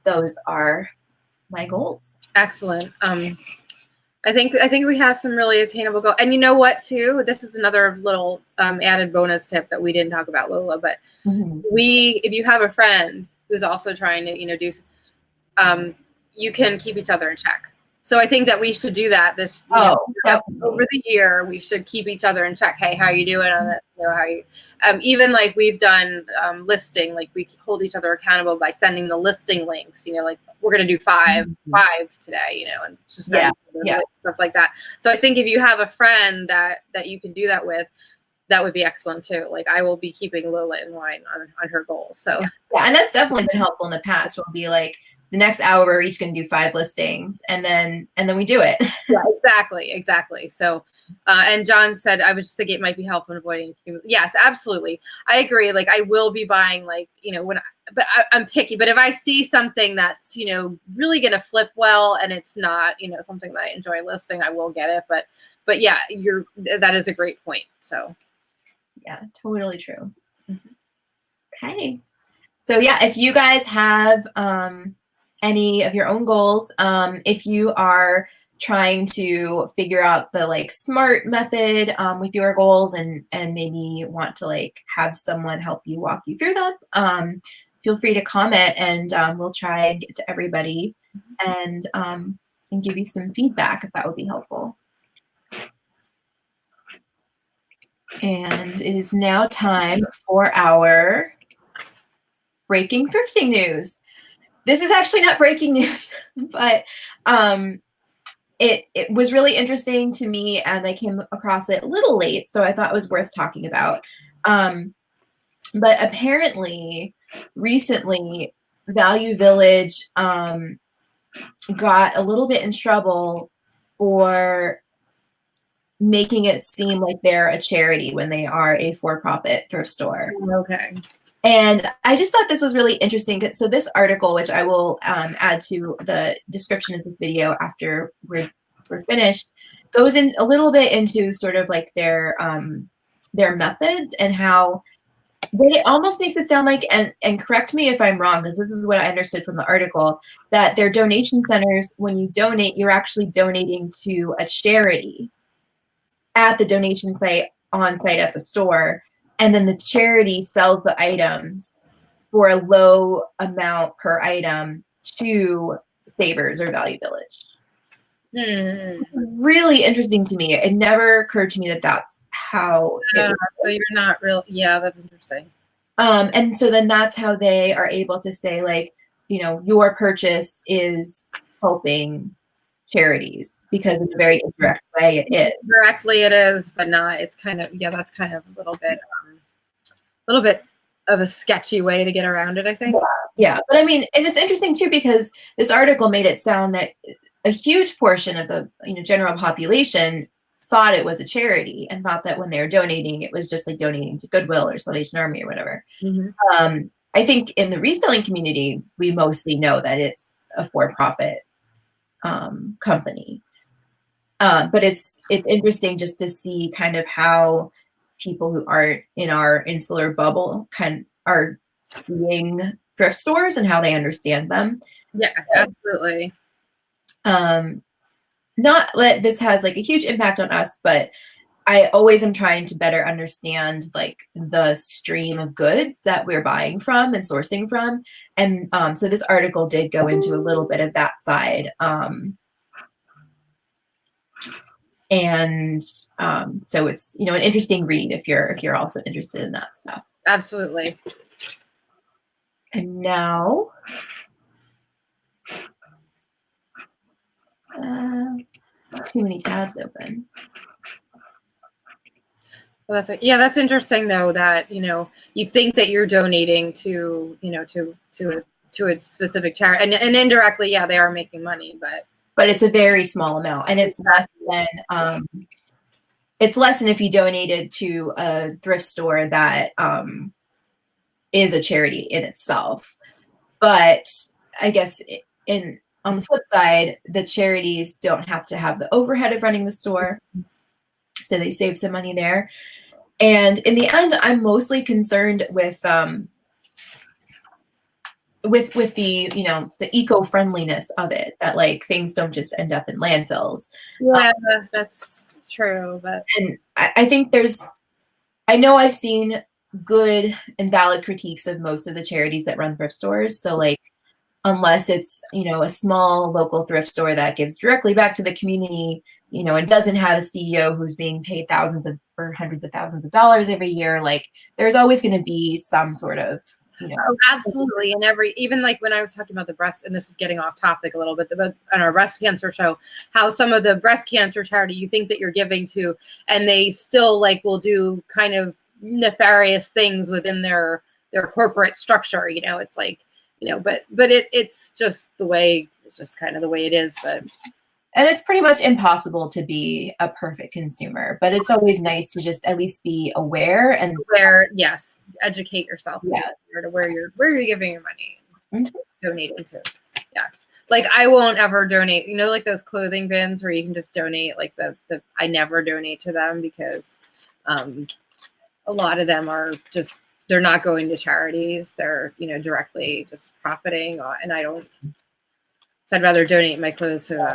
those are my goals. Excellent. I think we have some really attainable goals. And you know what, too? This is another little added bonus tip that we didn't talk about, Lola. But if you have a friend who's also trying to, do, you can keep each other in check. So I think that we should do that over the year. We should keep each other in check. Hey, how are you doing on this? How you even like we've done listing, like we hold each other accountable by sending the listing links, like we're going to do five today, and just stuff like that. So I think if you have a friend that you can do that with, that would be excellent too. Like I will be keeping Lola in line on her goals. So yeah, and that's definitely been helpful in the past. We'll be like, the next hour we're each going to do 5 listings, and then we do it. Yeah, exactly. So, and John said, I was just thinking it might be helpful in avoiding. Yes, absolutely. I agree. Like I will be buying I'm picky, but if I see something that's, really going to flip well, and it's not, something that I enjoy listing, I will get it. But yeah, that is a great point. So yeah, totally true. Okay. So yeah, if you guys have, any of your own goals, if you are trying to figure out the like SMART method with your goals and maybe want to like have someone help you walk you through them, feel free to comment, and we'll try and get to everybody and give you some feedback if that would be helpful. And it is now time for our breaking thrifting news. This is actually not breaking news, but it was really interesting to me, and I came across it a little late, so I thought it was worth talking about. But apparently, recently, Value Village got a little bit in trouble for making it seem like they're a charity when they are a for-profit thrift store. Okay. And I just thought this was really interesting. So this article, which I will add to the description of this video after we're finished, goes in a little bit into sort of like their methods and how it almost makes it sound like, and correct me if I'm wrong, because this is what I understood from the article, that their donation centers, when you donate, you're actually donating to a charity at the donation site on site at the store. And then the charity sells the items for a low amount per item to Savers or Value Village. Really interesting to me. It never occurred to me that that's how it So you're not real. Yeah, that's interesting. and so then that's how they are able to say, like, you know, your purchase is helping charities, because in a very indirect way it is. Directly it is, but not. It's kind of, yeah, that's kind of a little bit of a sketchy way to get around it, I think. Yeah, but I mean, and it's interesting too, because this article made it sound that a huge portion of the, you know, general population thought it was a charity and thought that when they were donating, it was just like donating to Goodwill or Salvation Army or whatever. I think in the reselling community, we mostly know that it's a for-profit company. But it's interesting just to see kind of how people who aren't in our insular bubble are seeing thrift stores and how they understand them. Yeah, absolutely. Not that this has like a huge impact on us, but I always am trying to better understand like the stream of goods that we're buying from and sourcing from. And so this article did go into a little bit of that side. And so it's, you know, an interesting read if you're also interested in that stuff. Absolutely. And now too many tabs open. Well, that's interesting though, that, you know, you think that you're donating to, you know, to a specific charity, and indirectly, yeah, they are making money, but it's a very small amount, and it's less than if you donated to a thrift store that is a charity in itself. But I guess on the flip side, the charities don't have to have the overhead of running the store, so they save some money there. And in the end, I'm mostly concerned with the, you know, the eco-friendliness of it, that like things don't just end up in landfills. Yeah, that's true. But and I think I know I've seen good and valid critiques of most of the charities that run thrift stores. So like, unless it's, you know, a small local thrift store that gives directly back to the community, you know, and doesn't have a CEO who's being paid or hundreds of thousands of dollars every year, like there's always going to be some sort of, you know. Oh, absolutely. And even like when I was talking about the breast, and this is getting off topic a little bit, but on our breast cancer show, how some of the breast cancer charity you think that you're giving to, and they still like will do kind of nefarious things within their corporate structure, you know. It's like, you know, but it's just kind of the way it is. But and it's pretty much impossible to be a perfect consumer, but it's always nice to just at least be aware and yes, educate yourself. Yeah, to where you're giving your money, donating to. Yeah, like I won't ever donate. You know, like those clothing bins where you can just donate. Like I never donate to them, because a lot of them are just, they're not going to charities. They're, you know, directly just profiting, and I don't. So I'd rather donate my clothes to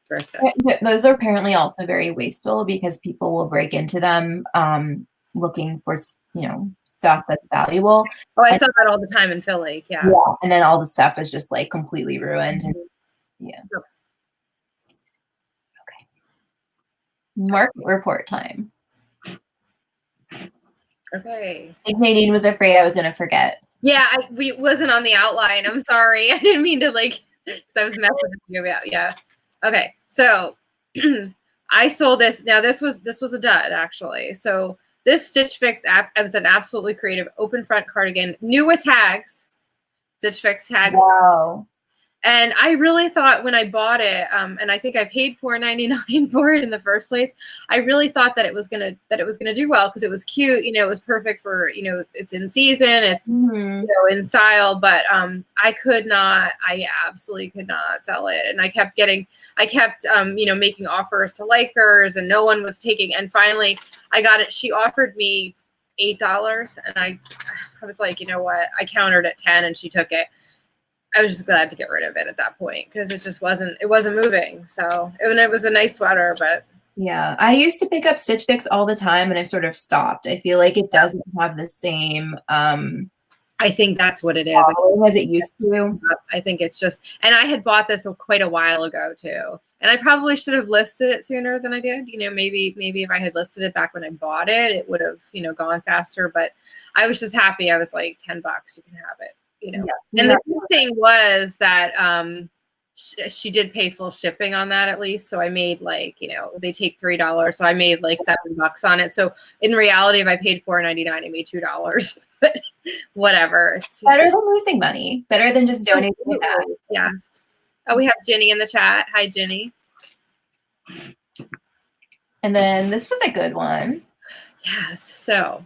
thrift. Those are apparently also very wasteful, because people will break into them looking for, you know, stuff that's valuable. Oh, I saw that all the time in Philly. Yeah. And then all the stuff is just like completely ruined. And, yeah. Okay. Market report time. Okay. I think Nadine was afraid I was going to forget. Yeah, we wasn't on the outline. I'm sorry. I didn't mean to like, because I was messaging you about. Yeah. Okay. So I sold this. Now this was a dud, actually. So this Stitch Fix app was an absolutely creative open front cardigan, new with tags, Stitch Fix tags. Wow. And I really thought when I bought it, and I think I paid $4.99 for it in the first place, I really thought that it was gonna do well, because it was cute. You know, it was perfect for, you know, it's in season, it's you know, in style. But I absolutely could not sell it, and I kept you know, making offers to likers, and no one was taking. And finally, I got it. She offered me $8, and I was like, you know what? I countered at 10, and she took it. I was just glad to get rid of it at that point, because it wasn't moving. So it was a nice sweater, but yeah, I used to pick up Stitch Fix all the time, and I've sort of stopped. I feel like it doesn't have the same I think that's what it is. As it used to. I think it's just, and I had bought this quite a while ago too, And I probably should have listed it sooner than I did. You know, maybe if I had listed it back when I bought it, it would have, you know, gone faster. But I was just happy. I was like, $10, you can have it, you know. Yeah. And the good thing was that she did pay full shipping on that at least. So I made like, you know, they take $3. So I made like $7 on it. So in reality, if I paid $4.99, I made $2. But whatever. It's Better than losing money. Better than just donating it back. Yes. Oh, we have Ginny in the chat. Hi, Ginny. And then this was a good one. Yes. So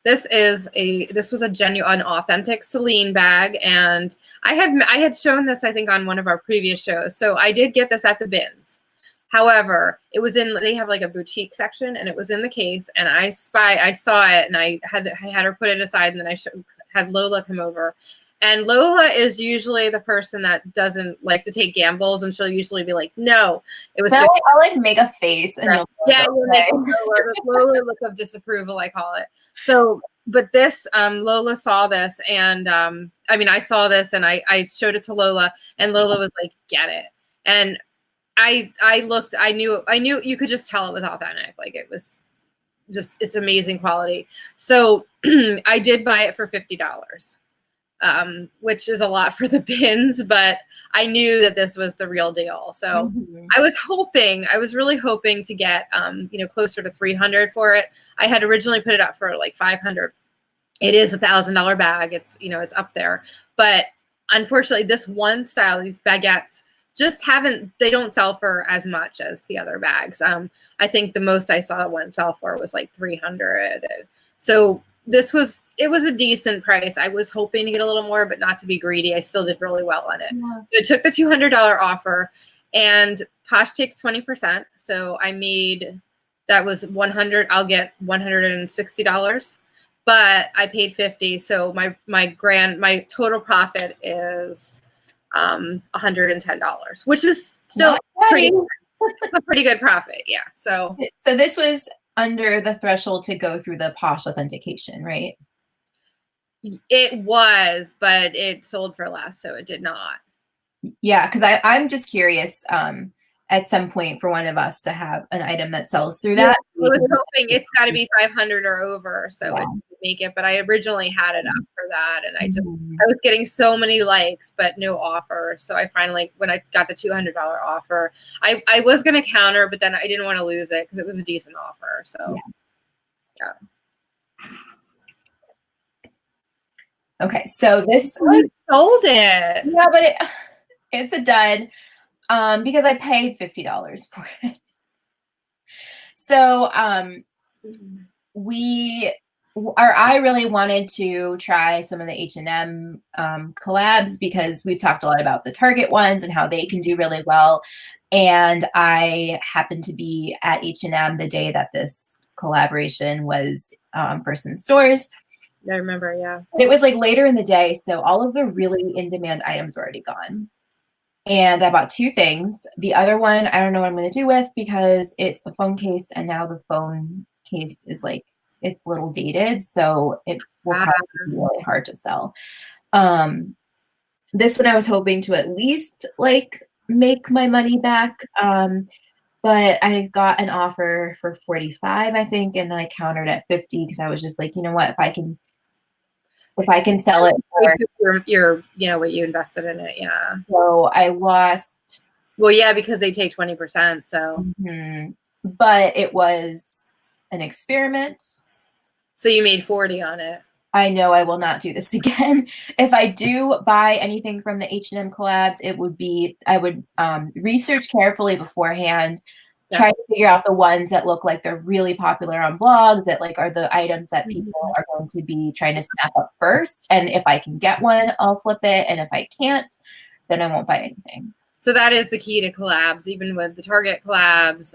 this was a genuine, authentic Celine bag, and I had shown this, I think, on one of our previous shows. So I did get this at the bins. However, it was they have like a boutique section, and it was in the case, and I saw it, and I had her put it aside, and then I had Lola come over. And Lola is usually the person that doesn't like to take gambles, and she'll usually be like, "No, it was." So I'll like make a face, and you'll make the Lola look of disapproval, I call it. So, but this Lola saw this, and I mean, I saw this, and I showed it to Lola, and Lola was like, "Get it." And I looked, I knew you could just tell it was authentic. Like it was just, it's amazing quality. So I did buy it for $50. Which is a lot for the bins, but I knew that this was the real deal. So I was really hoping to get, you know, closer to 300 for it. I had originally put it up for like 500. It is $1,000 bag. It's, you know, it's up there, but unfortunately this one style, these baguettes just they don't sell for as much as the other bags. I think the most I saw one sell for was like 300. So it was a decent price. I was hoping to get a little more, but not to be greedy. I still did really well on it. Yeah. So I took the $200 offer, and Posh takes 20%. So I made, that was 100. I'll get $160, but I paid 50. So my total profit is $110, which is still a pretty good profit. Yeah. So this was under the threshold to go through the Posh authentication, right? It was, but it sold for less, so it did not. Yeah, because I'm just curious at some point for one of us to have an item that sells through that. I was hoping it's got to be 500 or over, so it would make it. But I originally had it up for that, and I was getting so many likes, but no offer. So I finally, when I got the $200 offer, I was going to counter, but then I didn't want to lose it because it was a decent offer. So yeah. Okay, so this sold it. Yeah, but it's a dud because I paid $50 for it. So I really wanted to try some of the H&M collabs because we've talked a lot about the Target ones and how they can do really well. And I happened to be at H&M the day that this collaboration was first in stores. I remember, yeah. It was like later in the day, so all of the really in-demand items were already gone. And I bought two things. The other one, I don't know what I'm going to do with because it's a phone case, and now the phone case is like, it's a little dated, so it will probably be really hard to sell. This one I was hoping to at least like make my money back, but I got an offer for 45, I think, and then I countered at 50 because I was just like, you know what, if I can sell it for your you know what you invested in it. Yeah. So I lost. Well, yeah, because they take 20%. So but it was an experiment. So you made 40 on it. I know I will not do this again. If I do buy anything from the H&M collabs, I would research carefully beforehand. Try to figure out the ones that look like they're really popular on blogs, that like are the items that people are going to be trying to snap up first. And if I can get one, I'll flip it. And if I can't, then I won't buy anything. So that is the key to collabs, even with the Target collabs.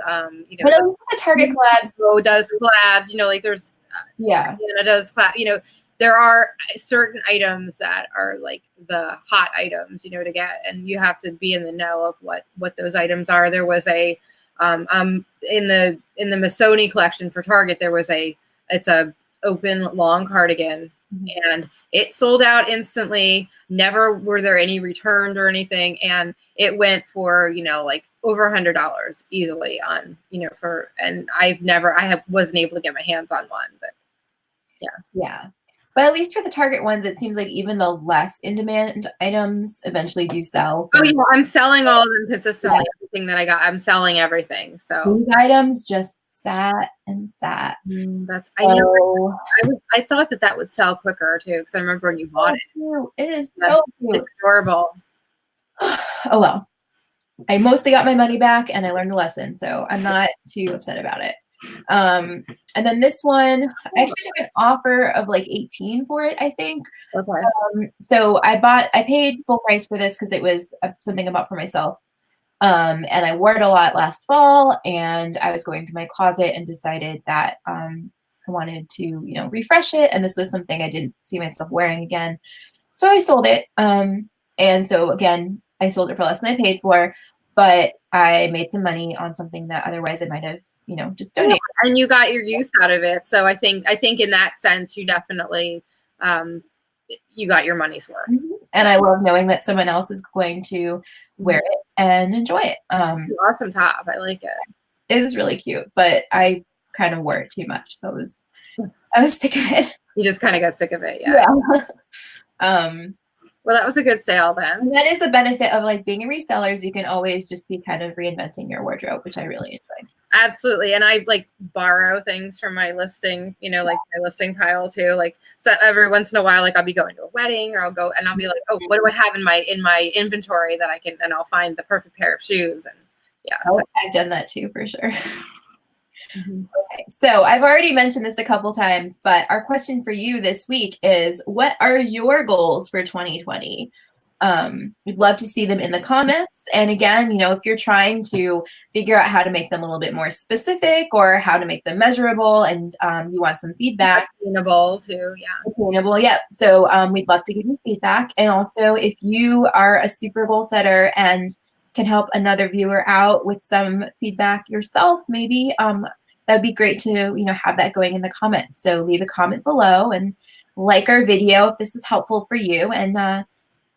You know, but the Target collabs, does collabs. You know, like there's does collab. You know, there are certain items that are like the hot items, you know, to get, and you have to be in the know of what those items are. There was a in the Missoni collection for Target, there was it's a open long cardigan. Mhm. And it sold out instantly. Never were there any returned or anything. And it went for, like over $100 easily on, and wasn't able to get my hands on one, but Yeah. But at least for the Target ones, it seems like even the less in demand items eventually do sell. oh yeah, I'm selling all of them consistently. Everything that I got, I'm selling everything. So These items just sat and sat. I know. So I thought that would sell quicker too, because I remember when you bought it. cute. It is Yeah. so cute. It's adorable. Oh well. I mostly got my money back and I learned a lesson, so I'm not too upset about it. And then this one, I actually took an offer of like 18 for it, I think. Okay. So I paid full price for this because it was something I bought for myself. And I wore it a lot last fall, and I was going through my closet and decided that I wanted to, refresh it. And this was something I didn't see myself wearing again. So I sold it. And so again, I sold it for less than I paid for, but I made some money on something that otherwise I might have, just donated. Yeah, and you got your use out of it. So I think in that sense, you definitely you got your money's worth. Mm-hmm. And I love knowing that someone else is going to wear it and enjoy it. Awesome top. I like it. It was really cute, but I kind of wore it too much. So I was sick of it. You just kind of got sick of it. Yeah. Well, that was a good sale then. And that is a benefit of like being a reseller, is you can always just be kind of reinventing your wardrobe, which I really enjoy. Absolutely. And I like borrow things from my listing, like my listing pile too. Like, so every once in a while, like I'll be going to a wedding or I'll be like, oh, what do I have in my inventory that I can, and I'll find the perfect pair of shoes. And yeah. So I've done that too, for sure. Mm-hmm. Okay, so I've already mentioned this a couple times, but our question for you this week is, what are your goals for 2020? We'd love to see them in the comments. And again, if you're trying to figure out how to make them a little bit more specific or how to make them measurable, and you want some feedback. Attainable too, yeah. Attainable, yep. So we'd love to give you feedback. And also, if you are a super goal setter and can help another viewer out with some feedback yourself, maybe that'd be great to have that going in the comments. So leave a comment below and like our video if this was helpful for you, and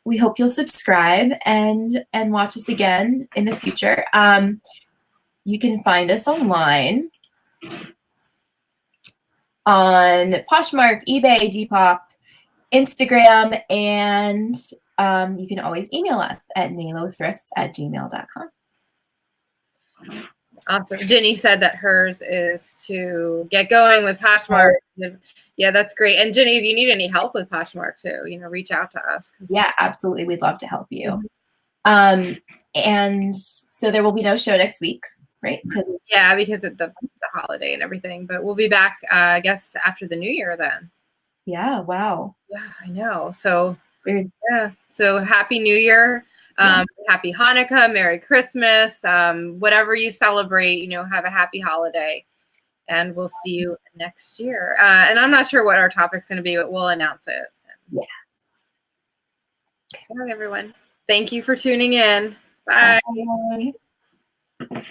we hope you'll subscribe and watch us again in the future. You can find us online on Poshmark, eBay, Depop, Instagram, and you can always email us at nailothrifts@gmail.com. Awesome. Jenny said that hers is to get going with Poshmark. Yeah, that's great. And Jenny, if you need any help with Poshmark too, reach out to us. Yeah, absolutely. We'd love to help you. And so there will be no show next week, right? Yeah, because of the holiday and everything. But we'll be back, I guess, after the new year then. Yeah, wow. Yeah, I know. So weird. Yeah. So happy New Year. Happy Hanukkah, Merry Christmas, whatever you celebrate, have a happy holiday, and we'll see you next year. And I'm not sure what our topic's going to be, but we'll announce it. Yeah. Okay, everyone. Thank you for tuning in. Bye. Bye.